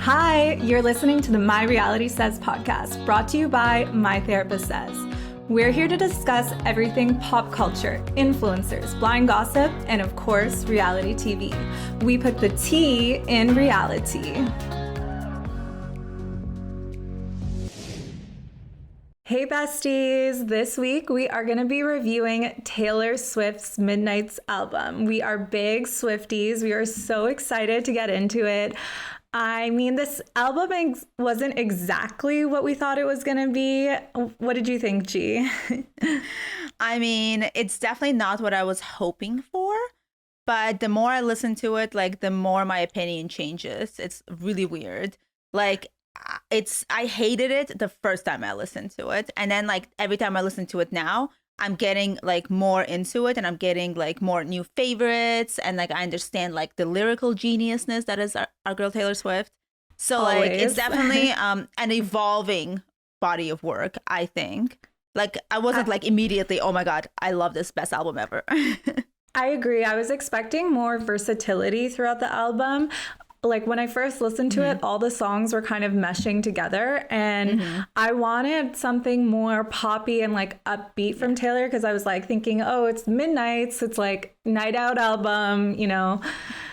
Hi, you're listening to the My Reality Says podcast, brought to you by My Therapist Says. We're here to discuss everything pop culture, influencers, blind gossip, and of course, reality TV. We put the T in reality. Hey besties, this week we are going to be reviewing Taylor Swift's Midnights album. We are big Swifties. We are so excited to get into it. I mean, this album wasn't exactly what we thought it was going to be. What did you think, G? I mean, it's definitely not what I was hoping for, but the more I listen to it, like the more my opinion changes. It's really weird. I hated it the first time I listened to it, and then like every time I listen to it now, I'm getting like more into it, and I'm getting like more new favorites, and like I understand like the lyrical geniusness that is our girl Taylor Swift. So Always. like it's definitely an evolving body of work, I think. Like I wasn't like immediately, oh my god, I love this, best album ever. I agree. I was expecting more versatility throughout the album. Like when I first listened to it, all the songs were kind of meshing together, and I wanted something more poppy and like upbeat from Taylor, because I was like thinking, oh, it's Midnights, it's like night out album, you know,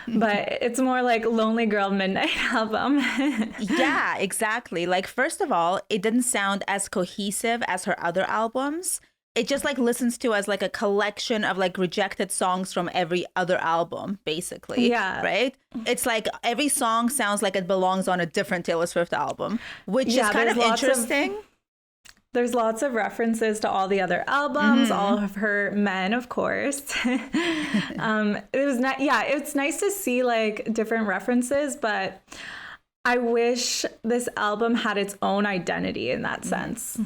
but it's more like Lonely Girl Midnight album. Yeah, exactly. Like first of all, it didn't sound as cohesive as her other albums. It just like listens to as like a collection of like rejected songs from every other album, basically. Yeah. Right? It's like every song sounds like it belongs on a different Taylor Swift album, which is kind of interesting. There's lots of references to all the other albums, all of her men, of course. It's nice to see like different references, but I wish this album had its own identity in that sense.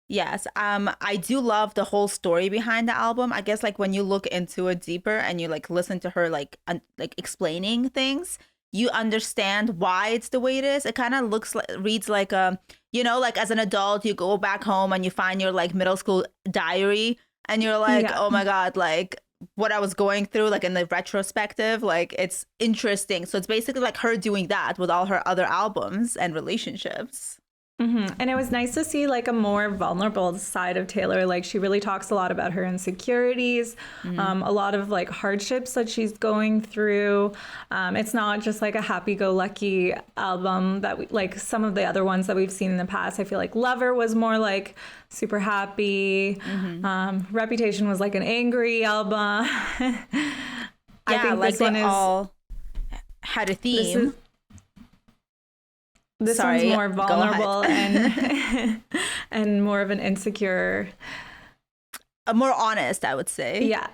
Yes, I do love the whole story behind the album. I guess like when you look into it deeper and you like listen to her like explaining things, you understand why it's the way it is. It kind of reads like like as an adult, you go back home and you find your like middle school diary, and you're like, oh my god, like what I was going through, like in the retrospective, like it's interesting. So it's basically like her doing that with all her other albums and relationships. And it was nice to see like a more vulnerable side of Taylor. Like she really talks a lot about her insecurities, a lot of like hardships that she's going through. It's not just like a happy-go-lucky album that like some of the other ones that we've seen in the past. I feel like Lover was more like super happy. Reputation was like an angry album. I think like they all had a theme. This one's more vulnerable and more of an insecure. More honest, I would say. Yeah,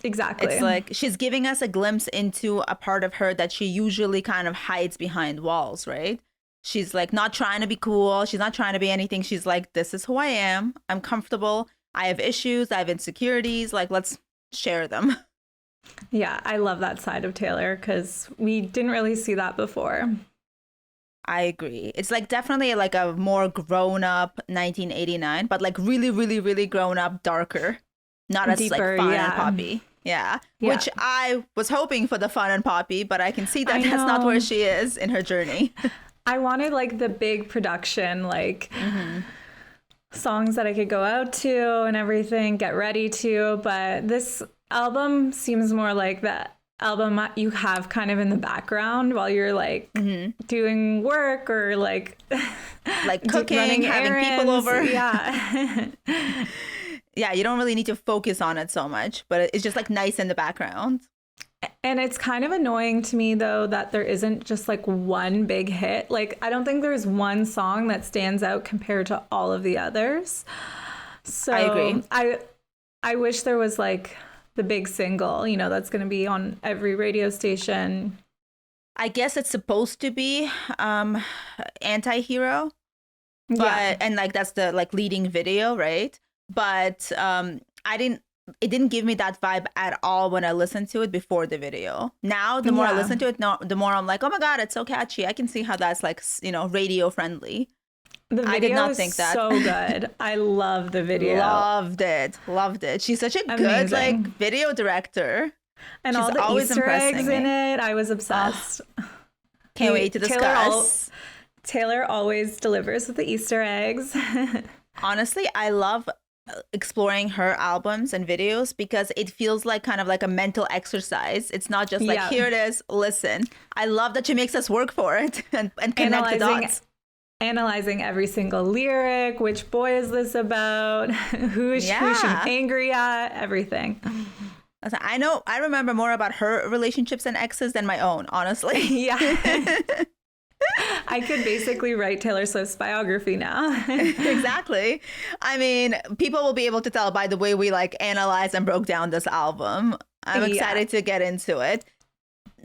exactly. It's like she's giving us a glimpse into a part of her that she usually kind of hides behind walls, right? She's like not trying to be cool. She's not trying to be anything. She's like, this is who I am. I'm comfortable. I have issues. I have insecurities. Like, let's share them. Yeah, I love that side of Taylor because we didn't really see that before. I agree. It's like definitely like a more grown up 1989, but like really, really, really grown up, darker, not as deeper, like fun and poppy. Yeah. Which I was hoping for the fun and poppy, but I can see that that's not where she is in her journey. I wanted like the big production, like songs that I could go out to and everything, get ready to. But this album seems more like that album you have kind of in the background while you're like doing work or like cooking, running having errands. people over. Yeah. Yeah, you don't really need to focus on it so much, but it's just like nice in the background. And it's kind of annoying to me though that there isn't just like one big hit. Like I don't think there's one song that stands out compared to all of the others. So I agree. I wish there was like the big single, you know, that's going to be on every radio station. I guess it's supposed to be Anti-Hero, but and like that's the like leading video, right? But it didn't give me that vibe at all when I listened to it before the video. Now the more I listen to it, the more I'm like, oh my god, it's so catchy. I can see how that's like, you know, radio friendly. The video I did not think that. So good. I love the video. Loved it. She's such a good like video director. And She's all the always Easter eggs me. in it. I was obsessed. Can't wait to discuss. Taylor always delivers with the Easter eggs. Honestly, I love exploring her albums and videos because it feels like kind of like a mental exercise. It's not just like, here it is, listen. I love that she makes us work for it and connect the dots. Analyzing every single lyric, which boy is this about, who she angry at, everything. I remember more about her relationships and exes than my own, honestly. Yeah. I could basically write Taylor Swift's biography now. Exactly. I mean, people will be able to tell by the way we like analyzed and broke down this album. I'm excited to get into it.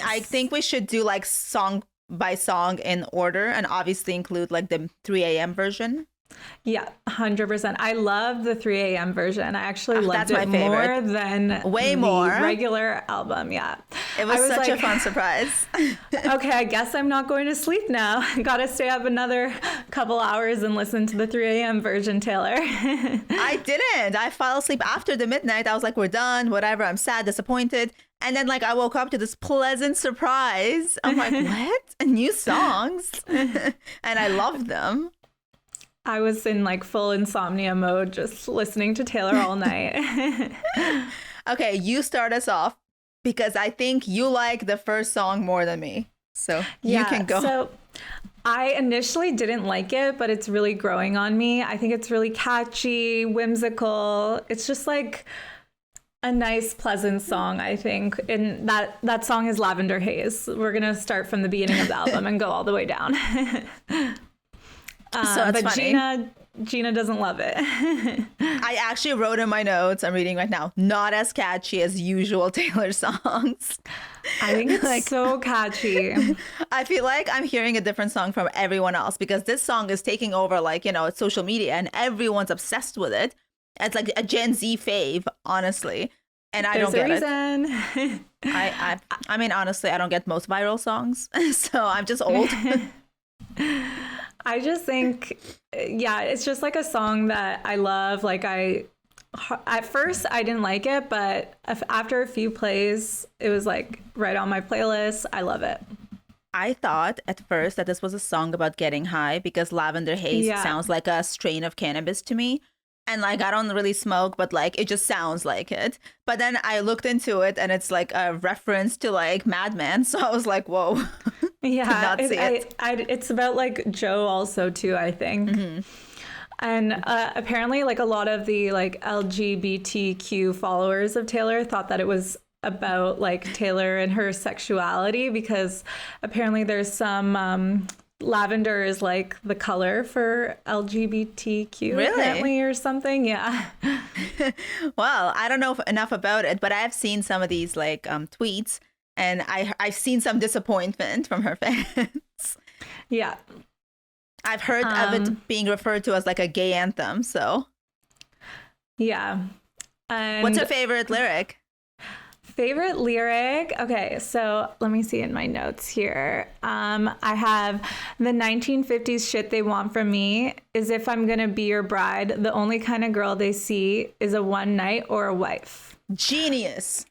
I think we should do like song by song in order and obviously include like the 3 a.m. version. Yeah, 100%. I love the 3 a.m. version. I actually loved it more than the regular album. Yeah. It was such a fun surprise. Okay, I guess I'm not going to sleep now. Gotta stay up another couple hours and listen to the 3 a.m. version, Taylor. I didn't. I fell asleep after the midnight. I was like, we're done, whatever. I'm sad, disappointed. And then like I woke up to this pleasant surprise. I'm like, what? New songs. And I loved them. I was in like full insomnia mode, just listening to Taylor all night. Okay, you start us off because I think you like the first song more than me. So you can go. So I initially didn't like it, but it's really growing on me. I think it's really catchy, whimsical. It's just like a nice, pleasant song, I think. And that song is Lavender Haze. We're going to start from the beginning of the album and go all the way down. So but funny. Gina doesn't love it. I actually wrote in my notes, I'm reading right now, not as catchy as usual Taylor songs. I think it's like, so catchy. I feel like I'm hearing a different song from everyone else because this song is taking over like, social media and everyone's obsessed with it. It's like a Gen Z fave, honestly. And I don't get it. I mean, honestly, I don't get most viral songs. So I'm just old. I just think, it's just like a song that I love. Like at first I didn't like it, but after a few plays, it was like right on my playlist. I love it. I thought at first that this was a song about getting high because Lavender Haze sounds like a strain of cannabis to me. And like, I don't really smoke, but like, it just sounds like it. But then I looked into it and it's like a reference to like Mad Men. So I was like, whoa. Yeah, it's about like Joe also too, I think. Mm-hmm. And apparently like a lot of the like LGBTQ followers of Taylor thought that it was about like Taylor and her sexuality because apparently there's some lavender is like the color for LGBTQ apparently or something. Yeah. Well, I don't know enough about it, but I have seen some of these like tweets. And I've seen some disappointment from her fans. Yeah. I've heard of it being referred to as like a gay anthem, so. Yeah. And what's your favorite lyric? Favorite lyric? Okay, so let me see in my notes here. I have the 1950s shit they want from me is if I'm gonna be your bride, the only kind of girl they see is a one night or a wife. Genius.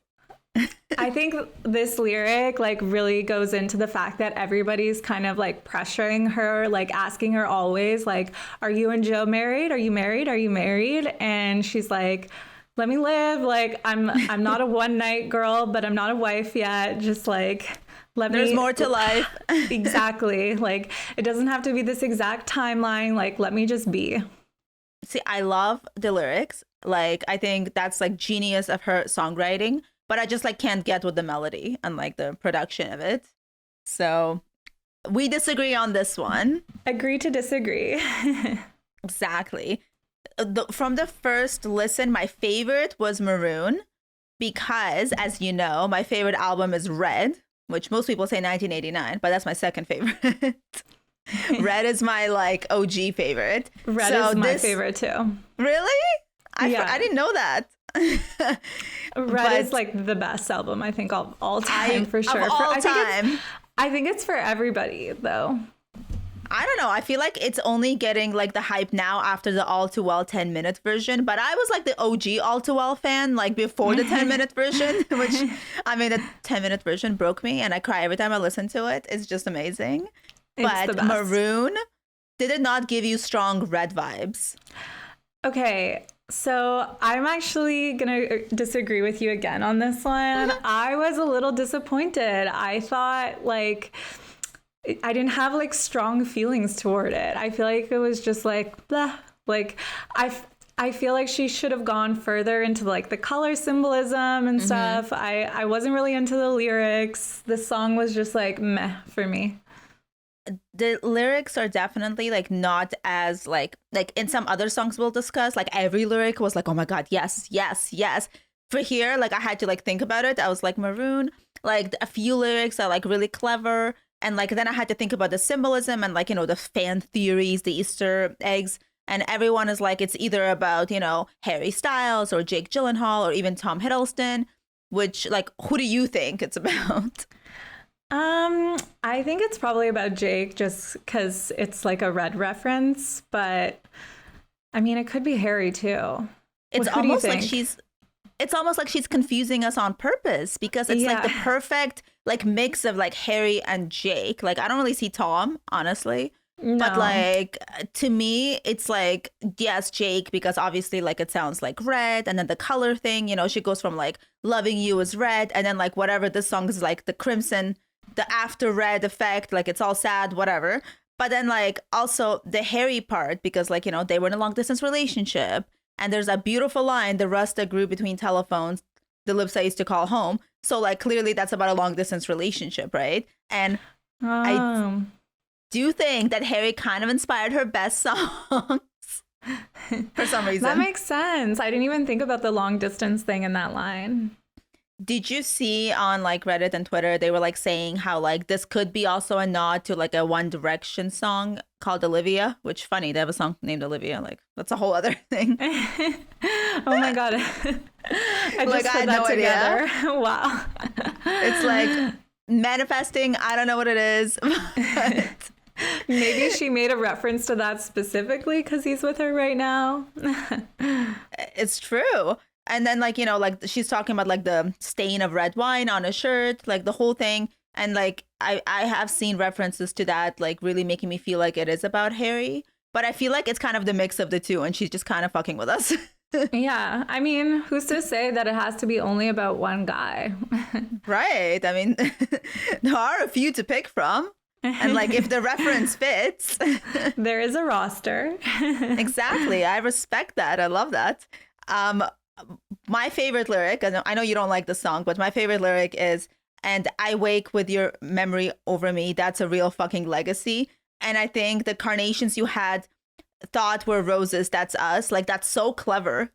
I think this lyric like really goes into the fact that everybody's kind of like pressuring her, like asking her always like, are you and Joe married? Are you married? Are you married? And she's like, let me live. Like, I'm not a one night girl, but I'm not a wife yet. Just like, there's more to life. Exactly. Like, it doesn't have to be this exact timeline. Like, let me just be. See, I love the lyrics. Like, I think that's like genius of her songwriting. But I just like can't get with the melody and like the production of it. So we disagree on this one. Agree to disagree. Exactly. From the first listen, my favorite was Maroon because, as you know, my favorite album is Red, which most people say 1989, but that's my second favorite. Red is my like OG favorite. Red is my favorite too. Really? I didn't know that. Red is like the best album I think of all time for sure. Of all time. I think it's for everybody though. I don't know. I feel like it's only getting like the hype now after the All Too Well 10-minute version. But I was like the OG All Too Well fan, like before the 10-minute version, which I mean, the 10-minute version broke me and I cry every time I listen to it. It's just amazing. It's the But best. Maroon, did it not give you strong Red vibes? Okay, so I'm actually gonna disagree with you again on this one. I was a little disappointed. I thought like I didn't have like strong feelings toward it. I feel like it was just like blah. Like I feel like she should have gone further into like the color symbolism and stuff. I wasn't really into the lyrics. The song was just like meh for me. The lyrics are definitely like not as like in some other songs we'll discuss, like every lyric was like, oh my god, yes, yes, yes. For here, like I had to like think about it. I was like, Maroon, like a few lyrics are like really clever, and like then I had to think about the symbolism and like, you know, the fan theories, the Easter eggs, and everyone is like, it's either about, you know, Harry Styles or Jake Gyllenhaal or even Tom Hiddleston, which like, who do you think it's about? I think it's probably about Jake just because it's like a Red reference, but I mean, it could be Harry too. It's Who do you almost like think? it's almost like she's confusing us on purpose because it's like the Yeah. perfect like mix of like Harry and Jake. Like I don't really see Tom, honestly. But No. like to me, it's like, yes, Jake, because obviously like it sounds like red, and then the color thing, you know, she goes from like loving you is red, and then like whatever this song is like the crimson, the after red effect, like it's all sad, whatever. But then like also the Harry part, because like, you know, they were in a long distance relationship, and there's a beautiful line, the rust that grew between telephones, the lips I used to call home. So like clearly that's about a long distance relationship, right? And I do think that Harry kind of inspired her best songs for some reason. That makes sense. I didn't even think about the long distance thing in that line. Did you see on like Reddit and Twitter, they were like saying how like this could be also a nod to like a One Direction song called Olivia, which funny, they have a song named Olivia. Like that's a whole other thing. Oh my god. I Like, just I put had no that idea. together. Wow. It's like manifesting. I don't know what it is. But Maybe she made a reference to that specifically because he's with her right now. it's true. And then like, you know, like she's talking about like the stain of red wine on a shirt, like the whole thing. And like I have seen references to that, like really making me feel like it is about Harry. But I feel like it's kind of the mix of the two, and she's just kind of fucking with us. Yeah. I mean, who's to say that it has to be only about one guy? Right. I mean, there are a few to pick from. And like if the reference fits. There is a roster. Exactly. I respect that. I love that. My favorite lyric, and I know you don't like the song, but my favorite lyric is, and I wake with your memory over me. That's a real fucking legacy. And I think the carnations you had thought were roses, that's us. Like that's so clever.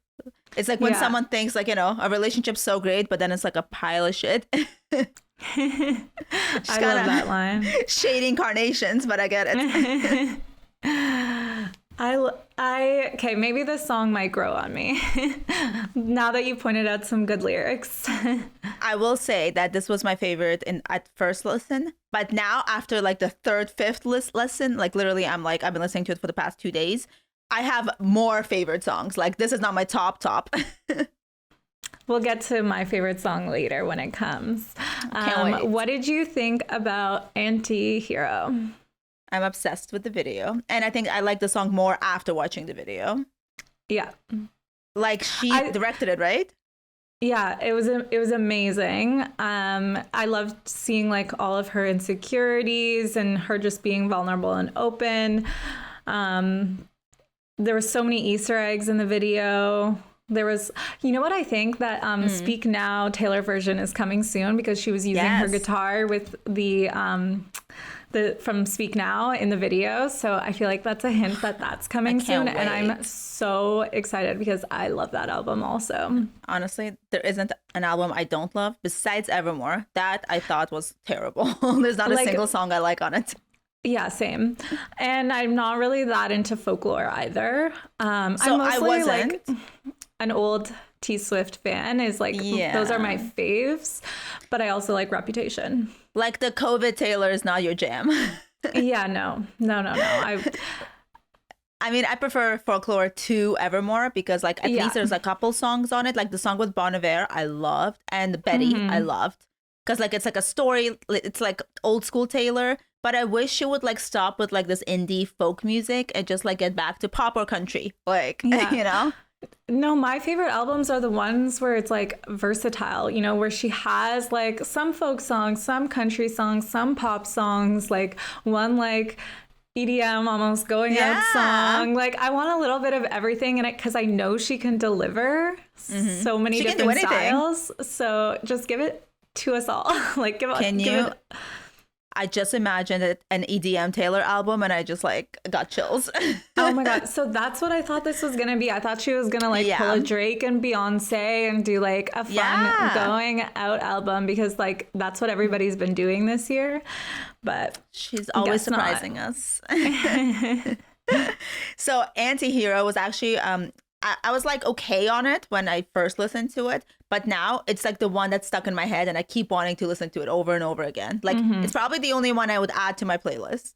It's like when Yeah. someone thinks like, you know, a relationship's so great, but then it's like a pile of shit. I love that line. Shading carnations, but I get it. Okay, maybe this song might grow on me now that you pointed out some good lyrics. I will say that this was my favorite at first listen, but now after like the third, fifth listen, like literally I've been listening to it for the past 2 days. I have more favorite songs. Like this is not my top. We'll get to my favorite song later when it comes. Can't wait. What did you think about Anti-Hero? I'm obsessed with the video, and I think I like the song more after watching the video. Yeah. Like she directed it, right? Yeah, it was amazing. I loved seeing like all of her insecurities and her just being vulnerable and open. There were so many Easter eggs in the video. There was, you know what I think that Speak Now Taylor version is coming soon because she was using her Yes. guitar with the from Speak Now in the video. So I feel like that's a hint that that's coming soon. can't And I'm wait. so excited because I love that album also. Honestly, there isn't an album I don't love besides Evermore. That I thought was terrible. There's not a Like- single song I like on it. Yeah, same. And I'm not really that into folklore either. So I'm I mostly wasn't. like an old T Swift fan is like those are my faves, but I also like Reputation. Like the COVID Taylor is not your jam. Yeah, no. I mean, I prefer Folklore to Evermore because, like, at Yeah. least there's a couple songs on it. Like the song with Bon Iver, I loved, and Betty, I loved, because like it's like a story. It's like old school Taylor, but I wish she would like stop with like this indie folk music and just like get back to pop or country, like Yeah. you know. No, my favorite albums are the ones where it's like versatile, you know, where she has like some folk songs, some country songs, some pop songs, like one like EDM almost going out Yeah. song. Like I want a little bit of everything in it because I know she can deliver so many She can do different anything. styles. So just give it to us all. Like Can give you? it. I just imagined an EDM Taylor album, and I just like got chills. Oh my God. So that's what I thought this was going to be. I thought she was going to like pull a Drake and Beyonce and do like a fun going out album because like that's what everybody's been doing this year. But She's always guess not. surprising us. So Antihero was actually I was like okay on it when I first listened to it, but now it's like the one that's stuck in my head and I keep wanting to listen to it over and over again. Like it's probably the only one I would add to my playlist.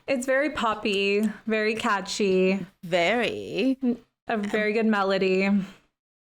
it's very poppy, very catchy, Very. a very good melody.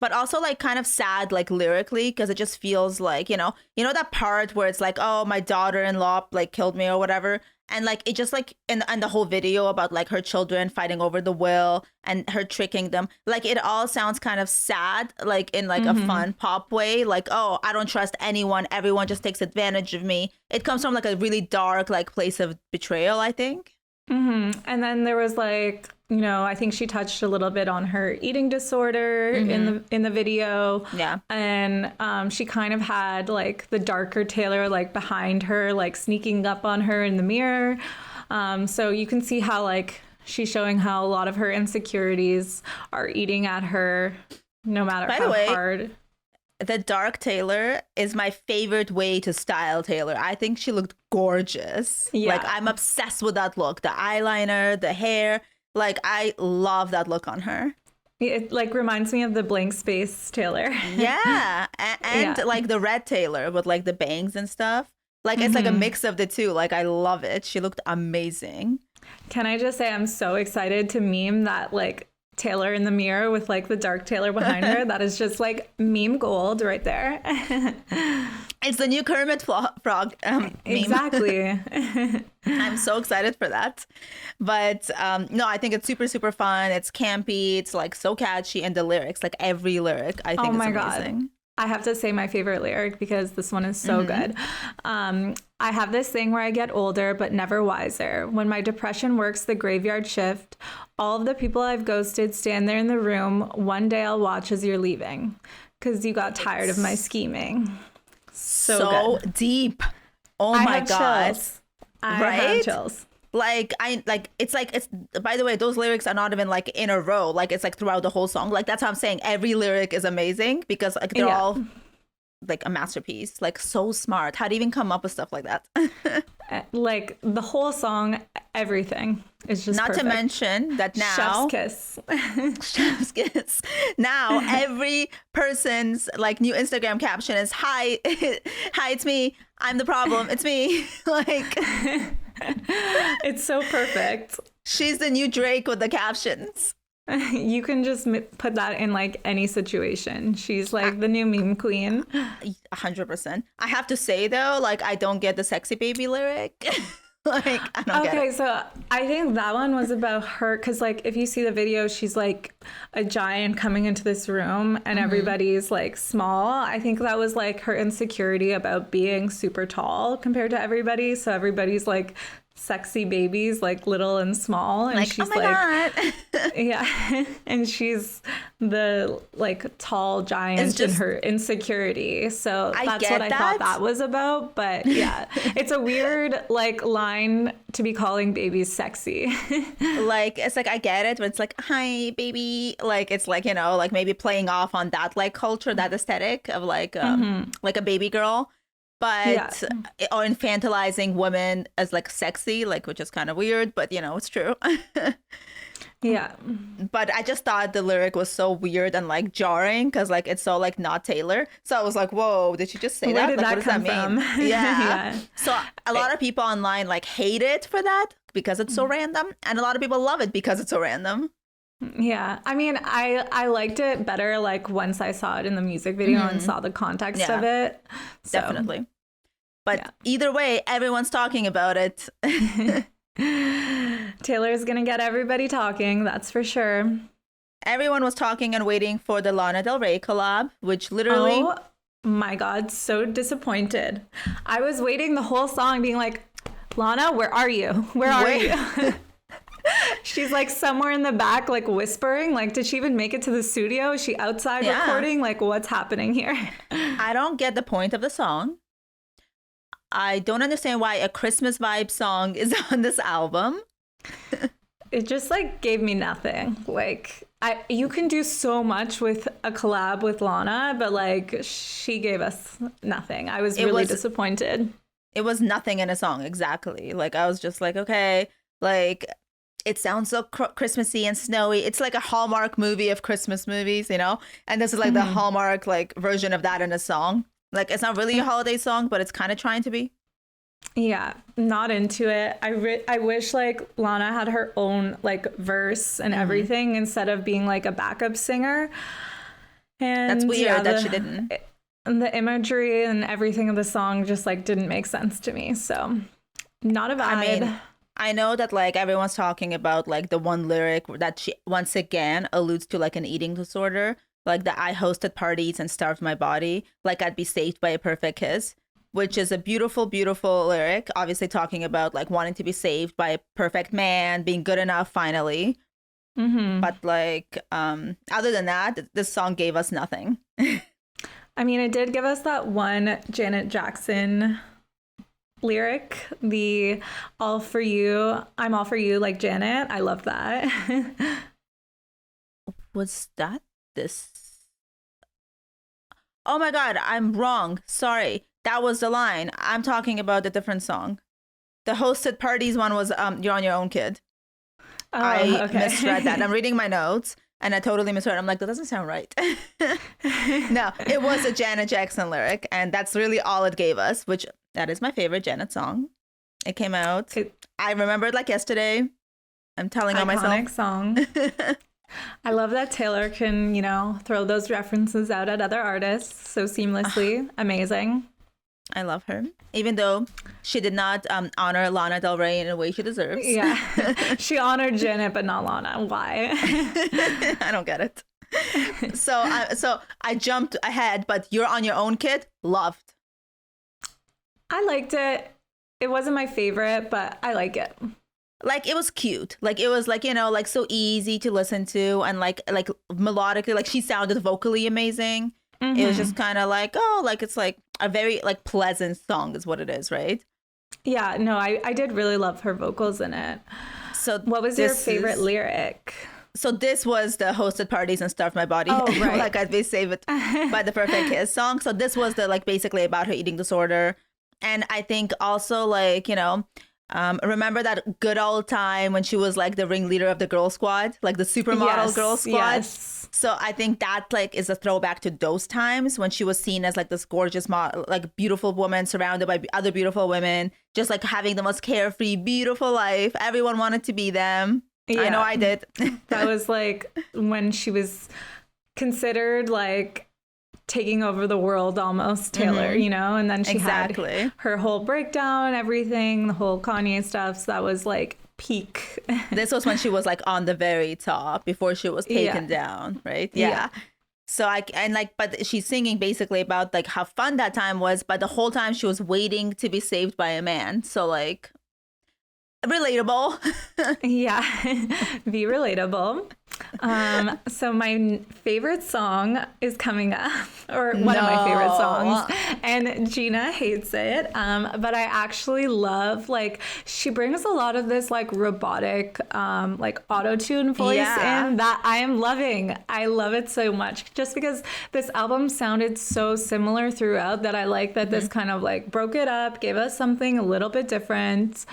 But also like kind of sad like lyrically because it just feels like, you know that part where it's like, oh, my daughter-in-law like killed me or whatever. And like it just like and the whole video about like her children fighting over the will and her tricking them. Like it all sounds kind of sad, like in like a fun pop way. Like, oh, I don't trust anyone. Everyone just takes advantage of me. It comes from like a really dark like place of betrayal, I think. And then there was like, you know, I think she touched a little bit on her eating disorder in the video. Yeah. And she kind of had like the darker Taylor like behind her, like sneaking up on her in the mirror. So you can see how like she's showing how a lot of her insecurities are eating at her, no matter By how the way, hard. The dark Taylor is my favorite way to style Taylor. I think she looked gorgeous. Yeah. Like I'm obsessed with that look. The eyeliner, the hair. Like I love that look on her. It like reminds me of the blank space Taylor. Yeah. And Yeah. like the red Taylor with like the bangs and stuff. Like it's like a mix of the two. Like I love it. She looked amazing. Can I just say I'm so excited to meme that like Taylor in the mirror with like the dark Taylor behind her. That is just like meme gold right there. It's the new Kermit Frog meme. Exactly. I'm so excited for that. But no, I think it's super, super fun. It's campy. It's like so catchy. And the lyrics, like every lyric, I think Oh is my amazing. God. I have to say my favorite lyric because this one is so good. I have this thing where I get older but never wiser. When my depression works the graveyard shift, all of the people I've ghosted stand there in the room. One day I'll watch as you're leaving because you got tired of my scheming. So good. deep. Oh I my have God. chills. I Right? have chills. Like it's by the way, those lyrics are not even like in a row. Like it's like throughout the whole song. Like that's how I'm saying every lyric is amazing because like they're all like a masterpiece. Like so smart. How do you even come up with stuff like that? Like the whole song, everything is just Not perfect. to mention that now Chef's kiss. Chef's kiss. Now every person's like new Instagram caption is hi, hi, it's me. I'm the problem. It's me. Like It's so perfect. she's the new Drake with the captions. You can just put that in like any situation. She's like the new meme queen. 100%. I have to say though, like I don't get the sexy baby lyric. Like I don't get Okay, it. so I think that one was about her because, like, if you see the video, she's like a giant coming into this room and everybody's like small. I think that was like her insecurity about being super tall compared to everybody. So everybody's like sexy babies, like little and small. And Like, she's oh my God. yeah. And she's the like tall giant It's just- in her insecurity. So I that's get what I thought that. that was about. But yeah, it's a weird like line to be calling babies sexy. Like it's like I get it, but it's like hi baby. Like it's like, like maybe playing off on that like culture, that aesthetic of like a baby girl. But Yeah. or infantilizing women as like sexy, like which is kind of weird, but it's true. Yeah. But I just thought the lyric was so weird and like jarring because like it's so like not Taylor. So I was like, whoa, did she just say Where that? did Like, that what does that come mean? from? Yeah. Yeah. So a lot of people online like hate it for that because it's so random, and a lot of people love it because it's so random. Yeah. I mean, I liked it better like once I saw it in the music video and saw the context Yeah. of it. So, Definitely. But yeah. either way, everyone's talking about it. Taylor's gonna get everybody talking, that's for sure. Everyone was talking and waiting for the Lana Del Rey collab, which literally Oh my God, so disappointed. I was waiting the whole song being like, Lana, where are you? Where are you? She's like somewhere in the back, like whispering. Like, did she even make it to the studio? Is she outside Yeah. recording? Like, what's happening here? I don't get the point of the song. I don't understand why a Christmas vibe song is on this album. It just like gave me nothing. Like, you can do so much with a collab with Lana, but like she gave us nothing. I was really disappointed. It was nothing in a song, exactly. Like, I was just like, okay, like, it sounds so Christmassy and snowy. It's like a Hallmark movie of Christmas movies, you know? And this is like the Hallmark like version of that in a song. Like, it's not really a holiday song, but it's kind of trying to be. Yeah, not into it. I wish like Lana had her own like verse and everything instead of being like a backup singer. And That's weird yeah, that she didn't. And the imagery and everything of the song just like didn't make sense to me. So not a vibe. I mean, I know that like everyone's talking about like the one lyric that she once again alludes to like an eating disorder, like that I hosted parties and starved my body, like I'd be saved by a perfect kiss, which is a beautiful, beautiful lyric. Obviously talking about like wanting to be saved by a perfect man, being good enough finally. But like, other than that, this song gave us nothing. I mean, it did give us that one Janet Jackson lyric, the all for you, I'm all for you, like Janet. I love that. Was that this? Oh my God, I'm wrong. Sorry. That was the line. I'm talking about a different song. The hosted parties one was You're on Your Own, Kid. I misread that. I'm reading my notes and I totally misread. I'm like, that doesn't sound right. No, it was a Janet Jackson lyric, and that's really all it gave us, which that is my favorite Janet song. It came out. I remember it like yesterday. I'm telling on myself. Iconic song. I love that Taylor can, you know, throw those references out at other artists so seamlessly. Amazing. I love her, even though she did not honor Lana Del Rey in a way she deserves. Yeah. She honored Janet, but not Lana. Why? I don't get it. So I jumped ahead, but You're on Your Own, Kid, loved. I liked it. It wasn't my favorite, but I like it. Like, it was cute. Like, it was like, you know, like so easy to listen to, and like melodically, like she sounded vocally amazing. It was just kind of like, oh, like it's like a very like pleasant song is what it is, right? Yeah, no, I did really love her vocals in it. So what was your favorite lyric? So this was the hosted parties and starved my body. Oh, right. Like I'd be saved by the perfect kiss song. So this was the like basically about her eating disorder. And I think also like, you know, remember that good old time when she was like the ringleader of the girl squad, like the supermodel girl squad. Yes. So I think that like is a throwback to those times when she was seen as like this gorgeous, like beautiful woman surrounded by other beautiful women, just like having the most carefree, beautiful life. Everyone wanted to be them. Yeah. I know I did. That was like when she was considered like taking over the world almost, Taylor, you know, and then she had her whole breakdown, everything, the whole Kanye stuff. So that was like peak. This was when she was like on the very top before she was taken down, right? Yeah. So but she's singing basically about like how fun that time was, but the whole time she was waiting to be saved by a man. So like relatable. Yeah. Be relatable. So my favorite song is coming up, or one of my favorite songs, and Gina hates it. But I actually love, like, she brings a lot of this like robotic, like auto-tune voice in that I am loving. I love it so much just because this album sounded so similar throughout that I like that this kind of like broke it up, gave us something a little bit different.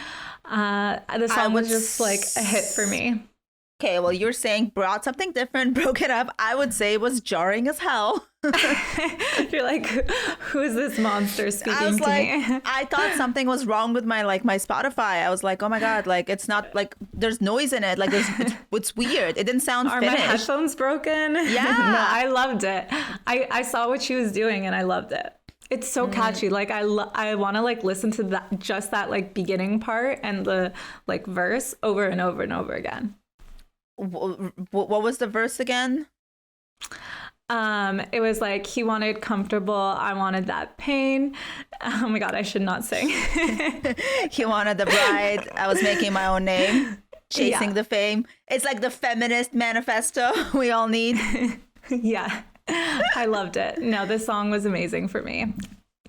The song was just like a hit for me. Okay, well, you're saying brought something different, broke it up. I would say it was jarring as hell. You're like, who is this monster speaking I was to like, me? I thought something was wrong with my my Spotify. I was like, oh my god, like it's not like there's noise in it. Like it's weird. It didn't sound Are finished. my headphones broken? Yeah. No, I loved it. I saw what she was doing and I loved it. It's so catchy. Like I want to like listen to that, just that like beginning part and the like verse over and over and over again. What was the verse again? It was like he wanted comfortable, I wanted that pain. Oh my god, I should not sing. He wanted the bride. I was making my own name, chasing Yeah. the fame. It's like the feminist manifesto we all need. Yeah. I loved it. No, this song was amazing for me.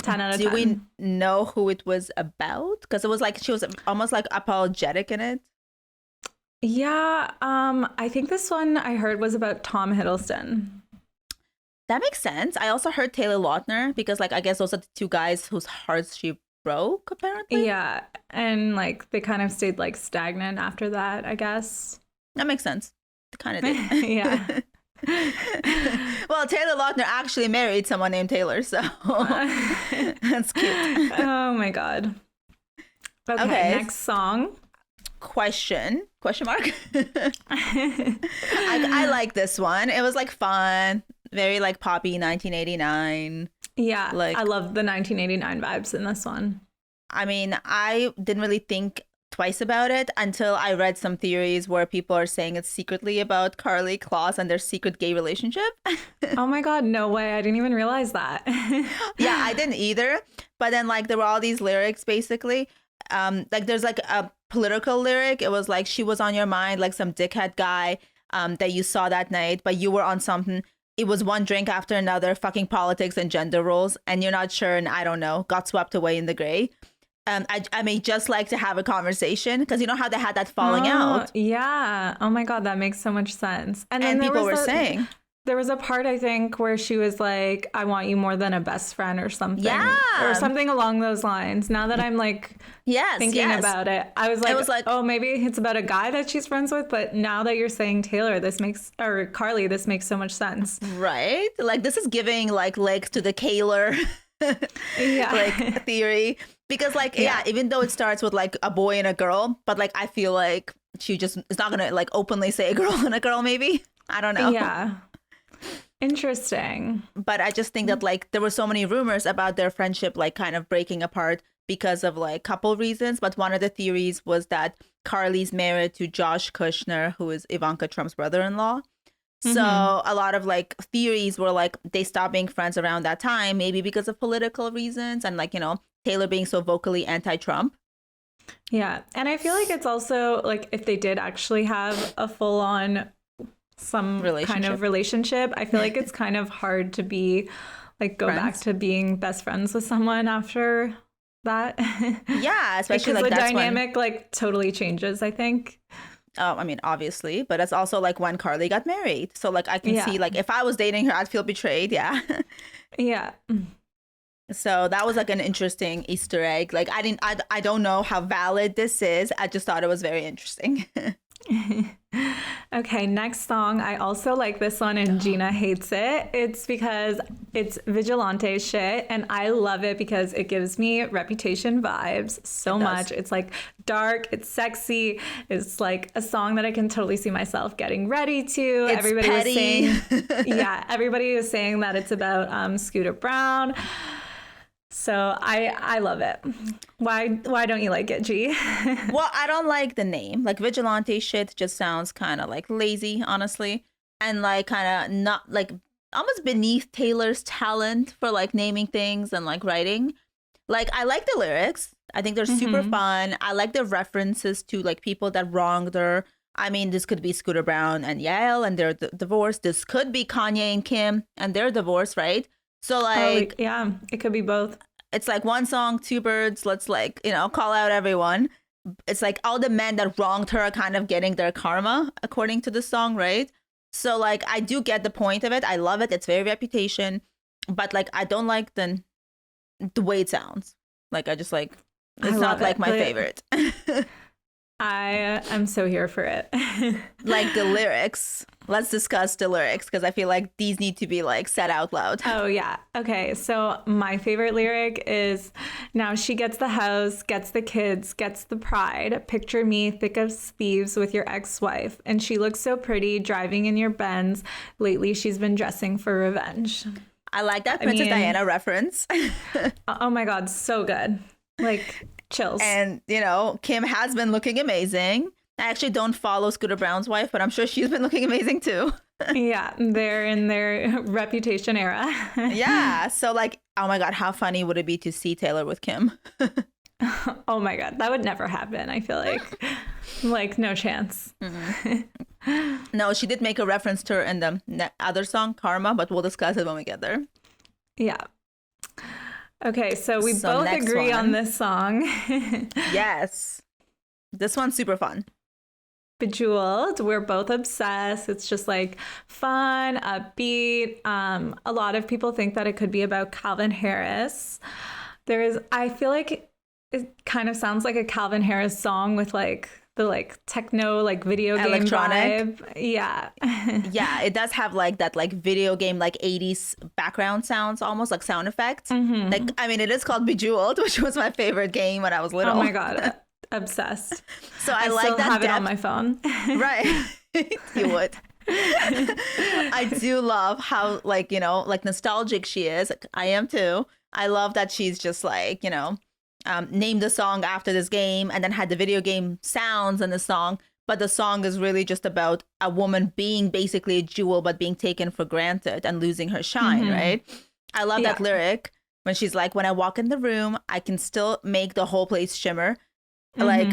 10 out of 10. Do we know who it was about? Because it was like she was almost like apologetic in it. Yeah, I think this one I heard was about Tom Hiddleston. That makes sense. I also heard Taylor Lautner because like I guess those are the two guys whose hearts she broke apparently. Yeah, and like they kind of stayed like stagnant after that, I guess. That makes sense. It kind of did. Yeah. Well, Taylor Lautner actually married someone named Taylor, so that's cute. Oh my god. Okay, next song. Question mark. I like this one. It was like fun, very like poppy 1989. Yeah, Like- I love the 1989 vibes in this one. I mean, I didn't really think twice about it until I read some theories where people are saying it's secretly about Carly Claus and their secret gay relationship. Oh my god, no way. I didn't even realize that. Yeah, I didn't either. But then like there were all these lyrics basically. Like there's like a political lyric. It was like she was on your mind, like some dickhead guy that you saw that night, but you were on something. It was one drink after another, fucking politics and gender roles, and you're not sure, and I don't know, got swept away in the gray. I may just like to have a conversation because you know how they had that falling out, Yeah. Oh my god, that makes so much sense. And then and there people was were saying, there was a part I think where she was like, "I want you more than a best friend" or something. Yeah. Or something along those lines. Now that I'm like yes, thinking yes. about it, I was like, oh, maybe it's about a guy that she's friends with. But now that you're saying Taylor, or Carly, this makes so much sense. Right? Like this is giving like legs to the Kaler Yeah. like theory because like yeah, even though it starts with like a boy and a girl, but like I feel like she just is not gonna like openly say a girl and a girl. Maybe I don't know. Yeah. Interesting. But I just think that like there were so many rumors about their friendship like kind of breaking apart because of like couple reasons. But one of the theories was that Carly's married to Josh Kushner, who is Ivanka Trump's brother-in-law. So a lot of like theories were like they stopped being friends around that time, maybe because of political reasons and like, you know, Taylor being so vocally anti-Trump. Yeah. And I feel like it's also like if they did actually have a full on some kind of relationship, I feel like it's kind of hard to be like go back Friends? to being best friends with someone after that. Yeah, especially because like the that's dynamic like totally changes, I think. I mean, obviously, but it's also like when Carly got married. So like I can Yeah. see like if I was dating her, I'd feel betrayed. Yeah. Yeah. So that was like an interesting Easter egg. Like I don't know how valid this is. I just thought it was very interesting. Okay, next song. I also like this one and Gina hates it. It's because it's Vigilante shit and I love it because it gives me Reputation vibes so much. It's like dark, it's sexy. It's like a song that I can totally see myself getting ready to. It's Everybody petty. was saying yeah, everybody was saying that it's about Scooter Braun. So I love it. Why don't you like it, G? Well, I don't like the name. Like vigilante shit just sounds kind of like lazy, honestly, and like kind of not like almost beneath Taylor's talent for like naming things and like writing. Like I like the lyrics. I think they're super fun. I like the references to like people that wronged her. I mean, this could be Scooter Braun and Yael and their divorce. This could be Kanye and Kim and their divorce, right? So like, yeah, it could be both. it's like one song, two birds. Let's like, you know, call out everyone. It's like all the men that wronged her are kind of getting their karma according to the song, right? So like, I do get the point of it. I love it. It's very Reputation, but like, I don't like the way it sounds. Like, I just like, it's not like my favorite. I am so here for it. Like the lyrics. Let's discuss the lyrics because I feel like these need to be like said out loud. Oh, yeah. Okay. So, my favorite lyric is now she gets the house, gets the kids, gets the pride. Picture me thick as thieves with your ex wife. And she looks so pretty driving in your Benz. Lately, she's been dressing for revenge. I like that Princess Diana reference. Oh my God. So good. Like, chills. And, you know, Kim has been looking amazing. I actually don't follow Scooter Braun's wife, but I'm sure she's been looking amazing too. Yeah, they're in their reputation era. Yeah. So, like, oh my God, how funny would it be to see Taylor with Kim? Oh my God, that would never happen. I feel like no chance. No, she did make a reference to her in the other song, Karma, but we'll discuss it when we get there. Yeah. Okay, so we So both next agree one. on this song. Yes. This one's super fun. Bejeweled, we're both obsessed. It's just like fun, upbeat. A lot of people think that it could be about Calvin Harris. I feel like it kind of sounds like a Calvin Harris song with like the like techno like video game Electronic. vibe. Yeah. Yeah, it does have like that like video game like 80s background sounds, almost like sound effects. Like, I mean, it is called Bejeweled, which was my favorite game when I was little. Oh my God. Obsessed. So I like still that have it on depth. my phone. Right. You would. I do love how like, you know, like nostalgic she is. I am too. I love that she's just like, you know, named the song after this game and then had the video game sounds in the song. But the song is really just about a woman being basically a jewel, but being taken for granted and losing her shine, right? I love that Yeah. lyric when she's like, when I walk in the room, I can still make the whole place shimmer. Like,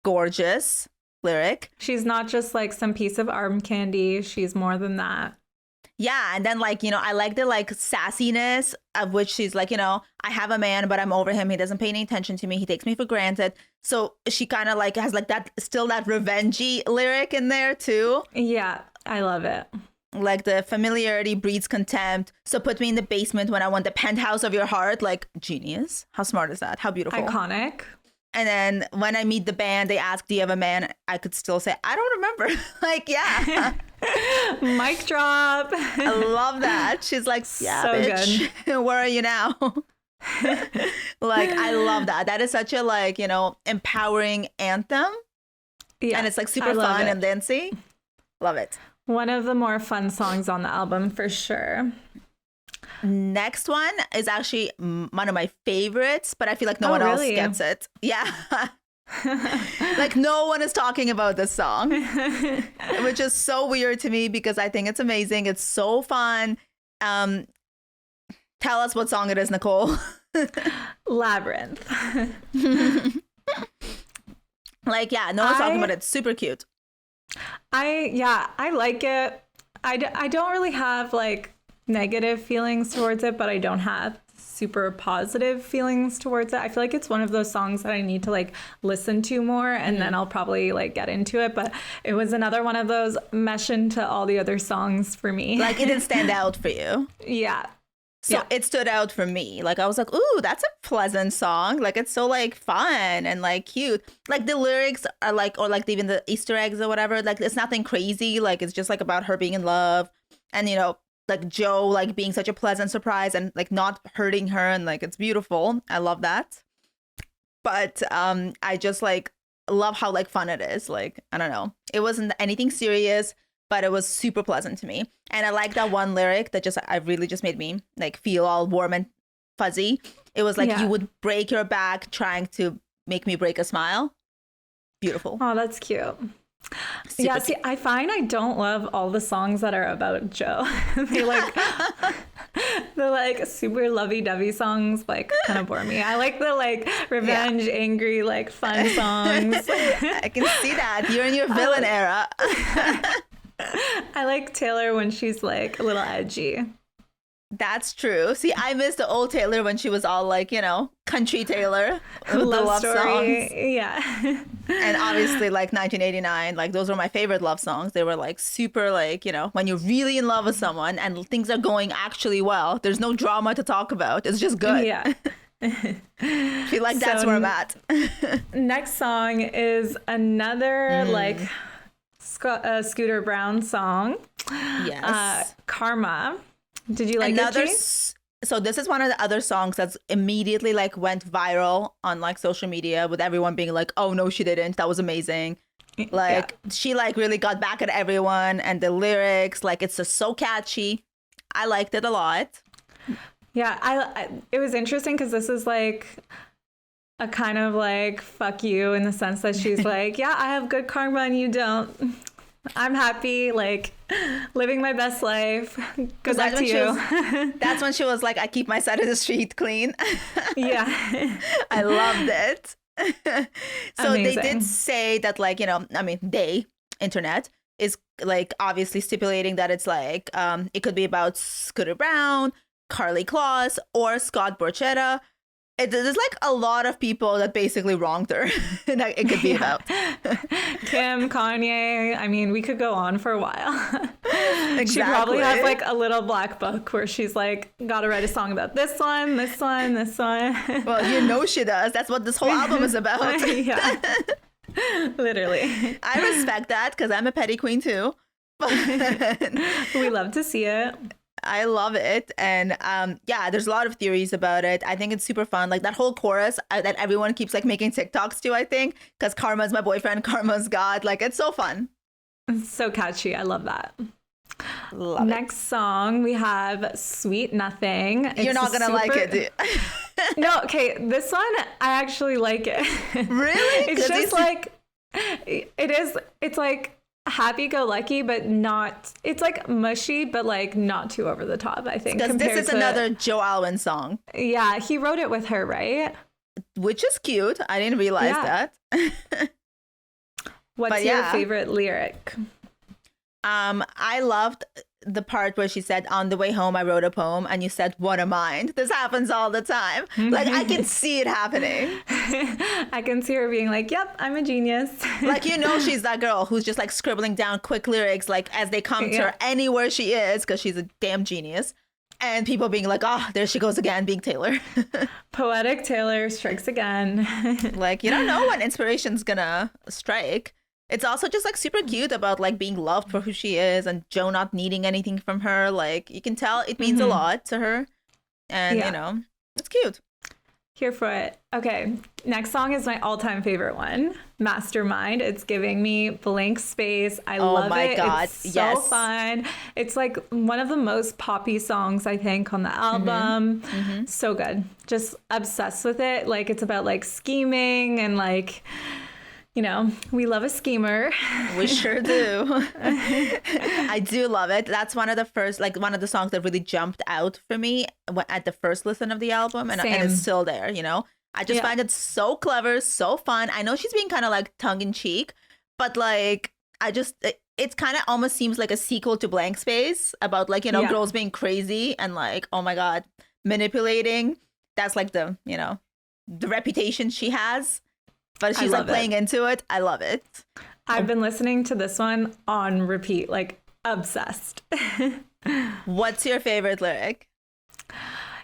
gorgeous lyric. She's not just like some piece of arm candy. She's more than that. Yeah, and then like, you know, I like the like sassiness of which she's like, you know, I have a man, but I'm over him. He doesn't pay any attention to me. He takes me for granted. So she kind of like has like that still that revengey lyric in there too. Yeah, I love it. Like the familiarity breeds contempt. So put me in the basement when I want the penthouse of your heart. Like, genius. How smart is that? How beautiful. Iconic. And then when I meet the band, they ask, do you have a man? I could still say, I don't remember. Like, yeah. Mic drop. I love that. She's like, yeah, So bitch. Where are you now? Like, I love that. That is such a like, you know, empowering anthem. Yeah, And it's like I super love fun it. and dancey. Love it. One of the more fun songs on the album for sure. Next one is actually one of my favorites, but I feel like no Oh, one really? else gets it. Yeah. Like no one is talking about this song, which is so weird to me because I think it's amazing. It's so fun. Tell us what song it is, Nicole. Labyrinth. Like, yeah, no one's talking I- about it. It's super cute. I like it. I don't really have like negative feelings towards it, but I don't have super positive feelings towards it. I feel like it's one of those songs that I need to like listen to more and then I'll probably like get into it. But it was another one of those mesh into all the other songs for me. Like, it didn't stand out for you. Yeah. So Yeah. it stood out for me. Like, I was like, ooh, that's a pleasant song. Like, it's so like fun and like cute. Like the lyrics are like, or like even the Easter eggs or whatever. Like, it's nothing crazy. Like, it's just like about her being in love and, you know, like Joe like being such a pleasant surprise and like not hurting her. And like, it's beautiful. I love that. But I just like love how like fun it is. Like, I don't know. It wasn't anything serious, but it was super pleasant to me. And I like that one lyric that just, I really just made me like feel all warm and fuzzy. It was like, Yeah. you would break your back trying to make me break a smile. Beautiful. Oh, that's cute. Super Yeah, cute. see, I find I don't love all the songs that are about Joe. They like the like super lovey-dovey songs like kind of bore me. I like the like revenge, angry, like fun songs. I can see that. You're in your villain era. I like Taylor when she's like a little edgy. That's true. See, I miss the old Taylor when she was all like, you know, country Taylor with the love songs. Yeah. And obviously like 1989, like those were my favorite love songs. They were like super like, you know, when you're really in love with someone and things are going actually well, there's no drama to talk about. It's just good. Yeah. Feel like that's So where I'm at. Next song is another like Scooter Brown song. Yes. Karma. Did you like Another it, G? so this is one of the other songs that's immediately like went viral on like social media with everyone being like, oh no, she didn't, that was amazing. Like she like really got back at everyone, and the lyrics, like it's just so catchy. I liked it a lot. Yeah, it was interesting because this is like a kind of like fuck you in the sense that she's like, yeah, I have good karma and you don't. I'm happy, like living my best life. Good luck to you. That's when she was like, I keep my side of the street clean. Yeah. I loved it. So Amazing. they did say that, like, you know, I mean, internet is like obviously stipulating that it's like it could be about Scooter Brown, Carly Claus, or Scott Borchetta. There's like a lot of people that basically wronged her that it could be about. Kim, Kanye. I mean, we could go on for a while. Exactly. She probably has like a little black book where she's like, gotta write a song about this one, this one, this one. Well, you know she does. That's what this whole album is about. Yeah. Literally. I respect that because I'm a petty queen too. We love to see it. I love it. And yeah, there's a lot of theories about it. I think it's super fun. Like that whole chorus that everyone keeps like making TikToks to, I think, because Karma's my boyfriend, Karma's God. Like it's so fun. It's so catchy. I love that. Love Next song, we have Sweet Nothing. You're not going to like it, dude. No, okay. This one, I actually like it. Really? It's just like, it's like happy-go-lucky, but not, it's like mushy, but like not too over the top, I think. Because this is another Joe Alwyn song. Yeah, he wrote it with her, right? Which is cute. I didn't realize that. What's your favorite lyric? I loved the part where she said, on the way home, I wrote a poem, and you said, what a mind. This happens all the time. Like, I can see it happening. I can see her being like, yep, I'm a genius. Like, you know, she's that girl who's just like scribbling down quick lyrics, like as they come to her anywhere she is, because she's a damn genius. And people being like, oh, there she goes again, being Taylor. Poetic Taylor strikes again. Like, you don't know when inspiration's gonna strike. It's also just like super cute about like being loved for who she is and Joe not needing anything from her. Like you can tell it means a lot to her. And you know, it's cute. Here for it. Okay, next song is my all-time favorite one, Mastermind. It's giving me blank space. I love it. Oh my God, it's so fun. It's like one of the most poppy songs, I think, on the album. So good. Just obsessed with it. Like it's about like scheming and like, you know, we love a schemer. We sure do. I do love it. That's one of the first, like one of the songs that really jumped out for me at the first listen of the album. And it's still there, you know? I just find it so clever, so fun. I know she's being kind of like tongue in cheek, but like, it's kind of almost seems like a sequel to Blank Space about like, you know, girls being crazy and like, oh my God, manipulating. That's like the, you know, the reputation she has. But she's like playing into it. I love it. I've been listening to this one on repeat, like obsessed. What's your favorite lyric?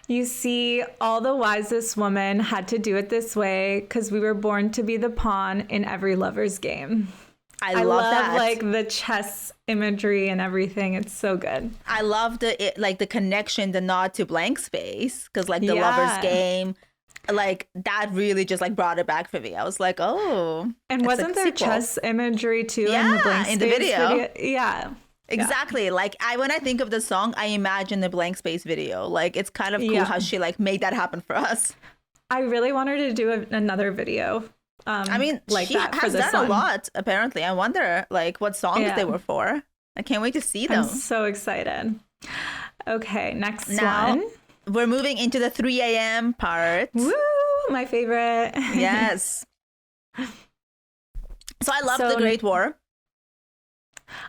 You see, all the wisest woman had to do it this way because we were born to be the pawn in every lover's game. I love that. Like the chess imagery and everything. It's so good. I love the connection, the nod to Blank Space, because like the lover's game. Like that really just like brought it back for me. I was like, oh. And wasn't there chess imagery too in the Blank Space in the video? Yeah. Exactly. Yeah. Like when I think of the song, I imagine the Blank Space video. Like it's kind of cool how she like made that happen for us. I really want her to do another video. I mean, like she has done a lot, apparently. I wonder like what songs they were for. I can't wait to see them. I'm so excited. Okay, next one. We're moving into the 3 a.m. part. Woo! My favorite. Yes. So I love The Great War.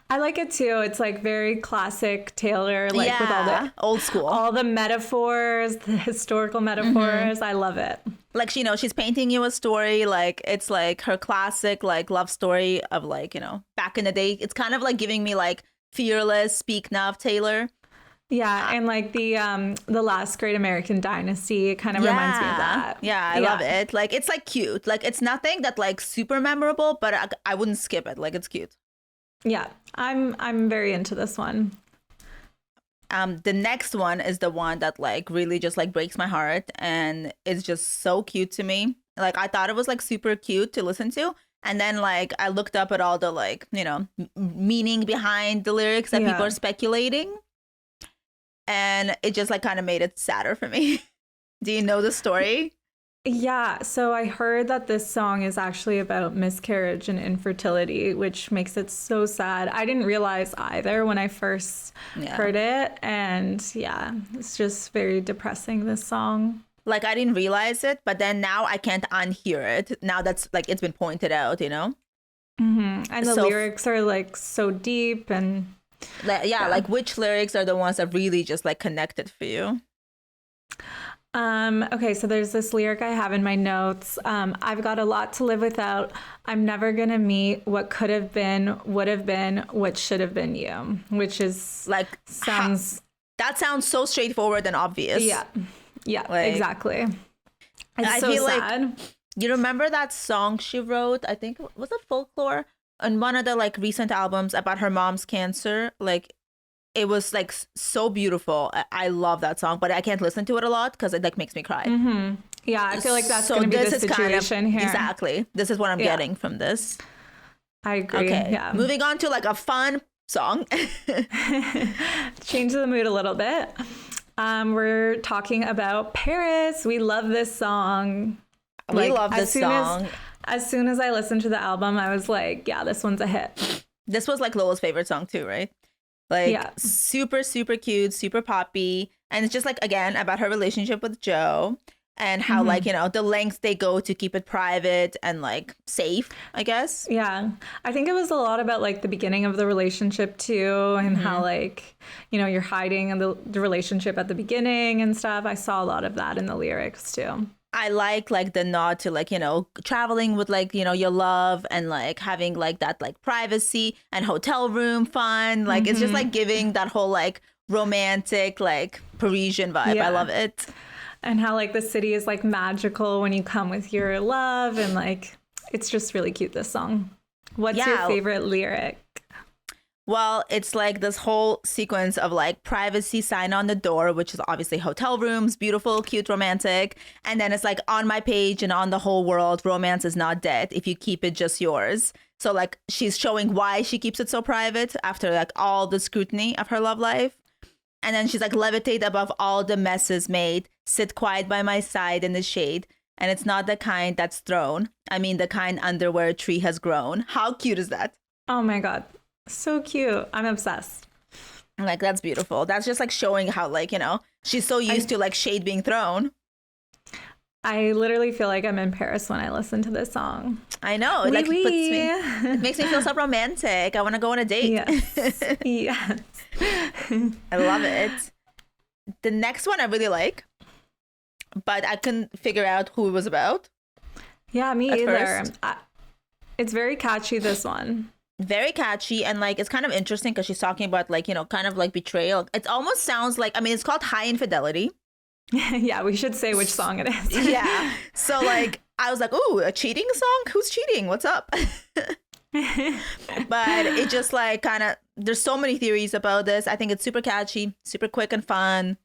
I like it too. It's like very classic Taylor, like with all the old school, all the metaphors, the historical metaphors. I love it. Like, you know, she's painting you a story. Like it's like her classic like love story of like, you know, back in the day. It's kind of like giving me like Fearless, Speak Now Taylor. Yeah, and like the last Great American Dynasty, it kind of reminds me of that. Yeah, I love it. Like it's like cute. Like it's nothing that like super memorable, but I wouldn't skip it. Like it's cute. Yeah, I'm very into this one. The next one is the one that like really just like breaks my heart and it's just so cute to me. Like I thought it was like super cute to listen to. And then like I looked up at all the like, you know, meaning behind the lyrics that people are speculating. And it just like kind of made it sadder for me. Do you know the story? Yeah, so I heard that this song is actually about miscarriage and infertility, which makes it so sad. I didn't realize either when I first heard it. And yeah, it's just very depressing, this song. Like I didn't realize it, but then now I can't unhear it. Now that's like it's been pointed out, you know? And the lyrics are like so deep and like which lyrics are the ones that really just like connected for you? Okay, so there's this lyric I have in my notes. I've got a lot to live without. I'm never gonna meet what could have been, would have been, what should have been you, which is like that sounds so straightforward and obvious. Yeah, like, exactly. It's I so feel sad. like you remember that song she wrote? I think was it Folklore on one of the like recent albums about her mom's cancer. Like it was like so beautiful. I love that song, but I can't listen to it a lot because it like makes me cry. Yeah, I feel like that's going to be the situation here. Exactly. This is what I'm getting from this. I agree. Okay. Yeah. Moving on to like a fun song. Change the mood a little bit. We're talking about Paris. We love this song. We love this song. As soon as I listened to the album, I was like, yeah, this one's a hit. This was like Lola's favorite song too, right? Like super, super cute, super poppy. And it's just like, again, about her relationship with Joe and how like, you know, the lengths they go to keep it private and like safe, I guess. Yeah. I think it was a lot about like the beginning of the relationship too and how like, you know, you're hiding the relationship at the beginning and stuff. I saw a lot of that in the lyrics too. I like the nod to like, you know, traveling with like, you know, your love and like having like that like privacy and hotel room fun. Like it's just like giving that whole like romantic like Parisian vibe. I love it. And how like the city is like magical when you come with your love and like it's just really cute, this song. What's your favorite lyric? Well, it's like this whole sequence of like privacy sign on the door, which is obviously hotel rooms, beautiful, cute, romantic. And then it's like on my page and on the whole world, romance is not dead if you keep it just yours. So like she's showing why she keeps it so private after like all the scrutiny of her love life. And then she's like, levitate above all the messes made, sit quiet by my side in the shade. And it's not the kind that's thrown. I mean, the kind under where a tree has grown. How cute is that? Oh my God. So cute. I'm obsessed. Like, that's beautiful. That's just like showing how, like, you know, she's so used to like shade being thrown. I literally feel like I'm in Paris when I listen to this song. I know. It, like, it makes me feel so romantic. I want to go on a date. Yes. Yes. I love it. The next one I really like, but I couldn't figure out who it was about. Yeah, me either. It's very catchy, this one. Very catchy, and like it's kind of interesting because she's talking about like, you know, kind of like betrayal. It almost sounds like, I mean, it's called High Infidelity. Yeah, we should say which song it is. Yeah. So like I was like, ooh, a cheating song? Who's cheating? What's up? But it just like kind of, there's so many theories about this. I think it's super catchy, super quick and fun.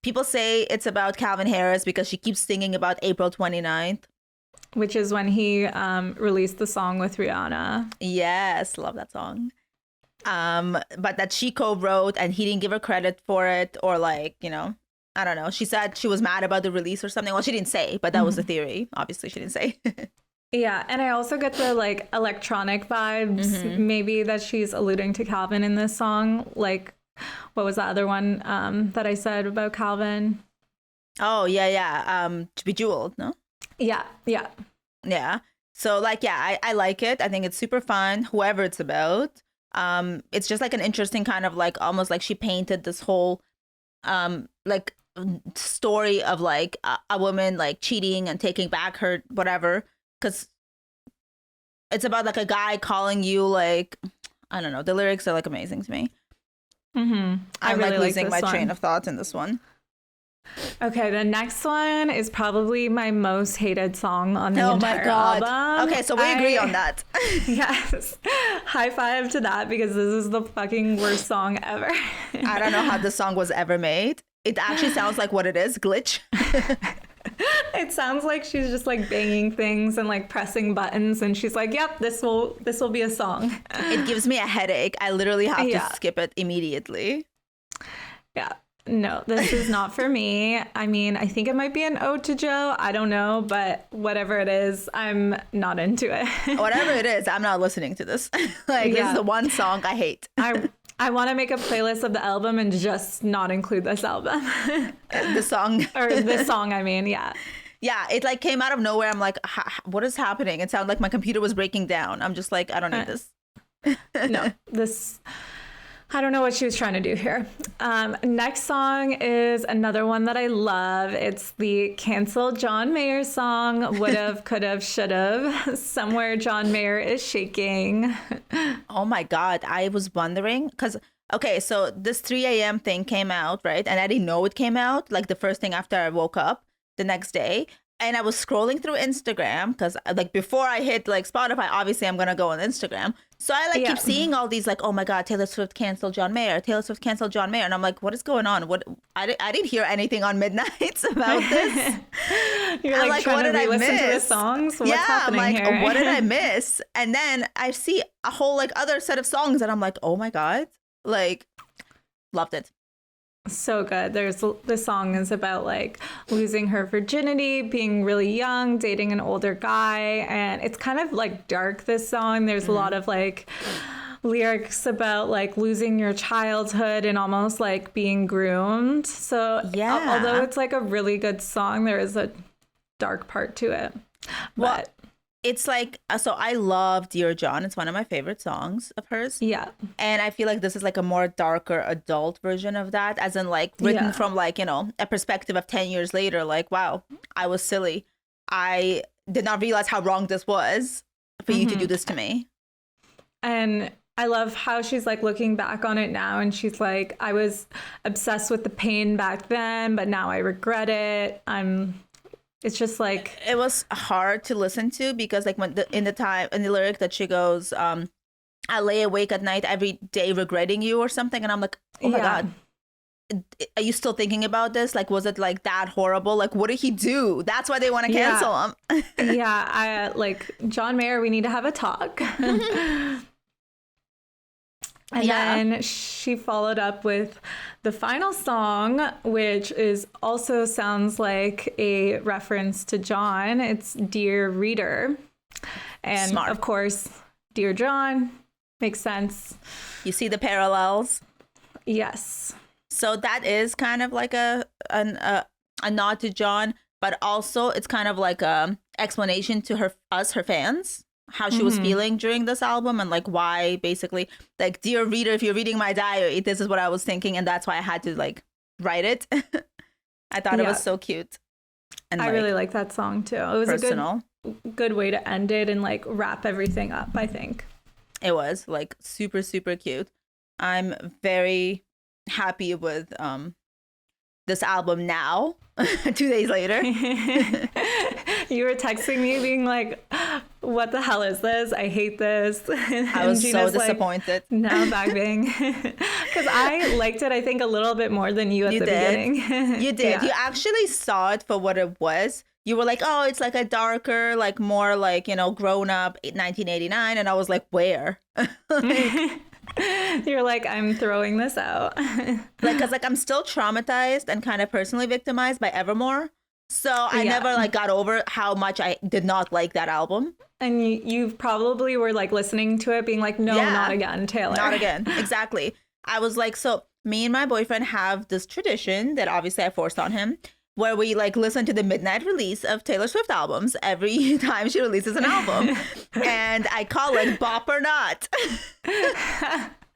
People say it's about Calvin Harris because she keeps singing about April 29th. Which is when he released the song with Rihanna. Yes, love that song. But that she co-wrote and he didn't give her credit for it, or like, you know, I don't know. She said she was mad about the release or something. Well, she didn't say, but that was the theory. Obviously, she didn't say. Yeah, and I also get the like electronic vibes, maybe that she's alluding to Calvin in this song. Like, what was the other one that I said about Calvin? Oh, yeah. Bejeweled, no? Yeah. So like, yeah, I like it. I think it's super fun, whoever it's about. It's just like an interesting kind of like, almost like she painted this whole like story of like a woman like cheating and taking back her whatever, because it's about like a guy calling you like, I don't know, the lyrics are like amazing to me. Mm-hmm. I I'm really like like losing this my train one. of thoughts in this one. Okay, the next one is probably my most hated song on the Oh my entire god. album. Okay, so we agree on that. Yes. High five to that because this is the fucking worst song ever. I don't know how this song was ever made. It actually sounds like what it is, glitch. It sounds like she's just like banging things and like pressing buttons and she's like, "Yep, this will be a song." It gives me a headache. I literally have Yeah. to skip it immediately. Yeah. No, this is not for me. I mean, I think it might be an ode to Joe. I don't know, but whatever it is, I'm not into it. Whatever it is, I'm not listening to this. Like this Yeah. is the one song I hate. I want to make a playlist of the album and just not include this album. The song. Or this song, I mean, yeah. Yeah, it like came out of nowhere. I'm like, what is happening? It sounded like my computer was breaking down. I'm just like, I don't need this. No, I don't know what she was trying to do here. Next song is another one that I love. It's the canceled John Mayer song, Would've, Could've, Should've. Somewhere John Mayer is shaking. Oh my God. I was wondering because, okay, so this 3 a.m. thing came out, right? And I didn't know it came out like the first thing after I woke up the next day. And I was scrolling through Instagram because like before I hit like Spotify, obviously I'm going to go on Instagram. So I like keep seeing all these like, oh my God, Taylor Swift canceled John Mayer. Taylor Swift canceled John Mayer. And I'm like, what is going on? I didn't hear anything on Midnights about this. You're I'm like trying what to did I re-listen to the miss? songs? What's Yeah, I'm happening like, here? what did I miss? And then I see a whole like other set of songs and I'm like, oh my God, like loved it. So good. The song is about like losing her virginity, being really young, dating an older guy, and it's kind of like dark, this song. There's a lot of like lyrics about like losing your childhood and almost like being groomed. So Yeah. although it's like a really good song, there is a dark part to it. Well, But it's like, so I love Dear John. It's one of my favorite songs of hers. yeah. And I feel like this is like a more darker adult version of that, as in like written Yeah. from like, you know, a perspective of 10 years later. Like, wow, I was silly. I did not realize how wrong this was for you to do this to me. And I love how she's like looking back on it now and she's like, I was obsessed with the pain back then, but now I regret it. It's just like, It was hard to listen to because like when in the lyric that she goes, I lay awake at night every day regretting you or something. And I'm like, oh my Yeah. God, are you still thinking about this? Like, was it like that horrible? Like, what did he do? That's why they want to Yeah. cancel him. yeah, I like John Mayer, we need to have a talk. And Yeah. then she followed up with the final song, which is also sounds like a reference to John. It's Dear Reader. And Smart. of course, Dear John makes sense. You see the parallels. Yes. So that is kind of like a nod to John, but also it's kind of like a explanation to her fans, how she was feeling during this album and like why basically like, dear reader, if you're reading my diary, this is what I was thinking, and that's why I had to like write it. I thought it Yeah. was so cute. And I really like that song too. It was personal. a good way to end it and like wrap everything up, I think. It was like super, super cute. I'm very happy with this album now, 2 days later. You were texting me being like, what the hell is this? I hate this. I was so disappointed. Like, now vibing. Because I liked it, I think, a little bit more than you at the beginning. You did. Yeah. You actually saw it for what it was. You were like, oh, it's like a darker, like more like, you know, grown up 1989. And I was like, where? You're like, I'm throwing this out. Like, cause like I'm still traumatized and kind of personally victimized by Evermore. So I Yeah. never like got over how much I did not like that album. And you probably were like listening to it being like, no, Yeah. not again, Taylor. Not again. Exactly. I was like, so me and my boyfriend have this tradition that obviously I forced on him, where we like listen to the midnight release of Taylor Swift albums every time she releases an album. And I call it Bop or Not.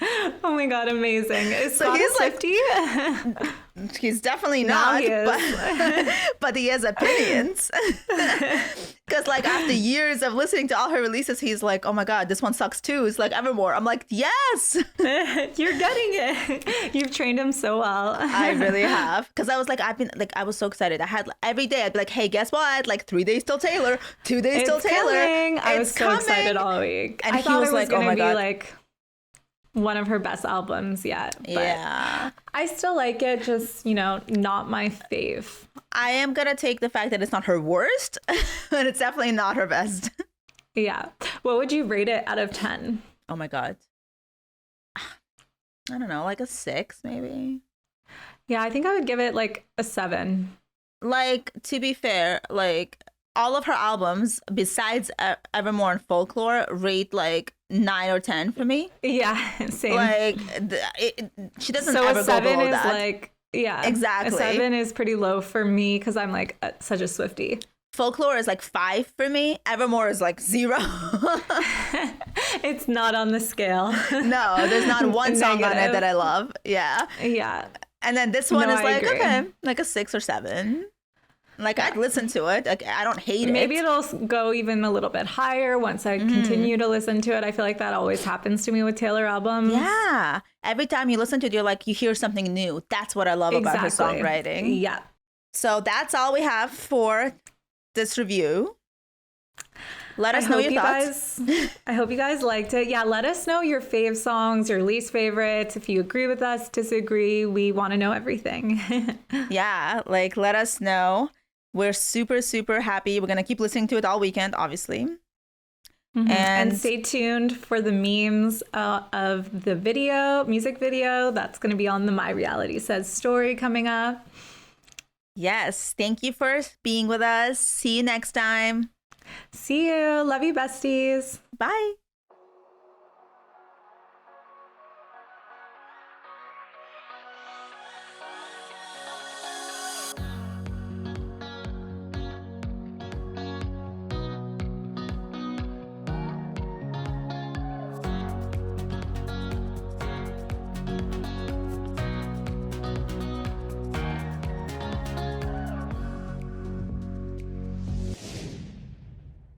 Oh my God, amazing. Is So Scott he's a like- Swiftie? He's definitely Now not, he is. but he has opinions. Because like after years of listening to all her releases, he's like, oh my God, this one sucks too. It's like Evermore. I'm like, yes, You're getting it. You've trained him so well. I really have. Because I was like, I was so excited. I had every day, I'd be like, hey, guess what? Like 3 days till Taylor, 2 days till It's Taylor. coming. I was It's so excited coming. all week. And I he thought was it was like, oh going my to be God. like one of her best albums yet. But Yeah. I still like it, just, not my fave. I am going to take the fact that it's not her worst, but it's definitely not her best. Yeah. What would you rate it out of 10? Oh my God. I don't know, like a 6 maybe. Yeah, I think I would give it like a 7. Like, to be fair, like all of her albums besides Evermore and Folklore rate like 9 or 10 for me. Yeah, same. Like she doesn't so ever a go 7 below is that. like, yeah. Exactly. A 7 is pretty low for me because I'm like such a Swiftie. Folklore is like 5 for me. Evermore is like 0. It's not on the scale. No, there's not one song on it Negative. that I love. Yeah. Yeah. And then this one No, is I like, agree. okay, like a 6 or 7. Like I'd listen to it. Like I don't hate Maybe it. it'll go even a little bit higher once I continue to listen to it. I feel like that always happens to me with Taylor albums. Yeah. Every time you listen to it, you're like, you hear something new. That's what I love about her songwriting. Yeah. So that's all we have for this review. Let us know your thoughts. I hope you guys liked it. Yeah, let us know your fave songs, your least favorites. If you agree with us, disagree, we want to know everything. Yeah, like let us know. We're super, super happy. We're going to keep listening to it all weekend, obviously. And stay tuned for the memes of the music video. That's going to be on the My Reality Says story coming up. Yes, thank you for being with us. See you next time. See you. Love you, besties. Bye.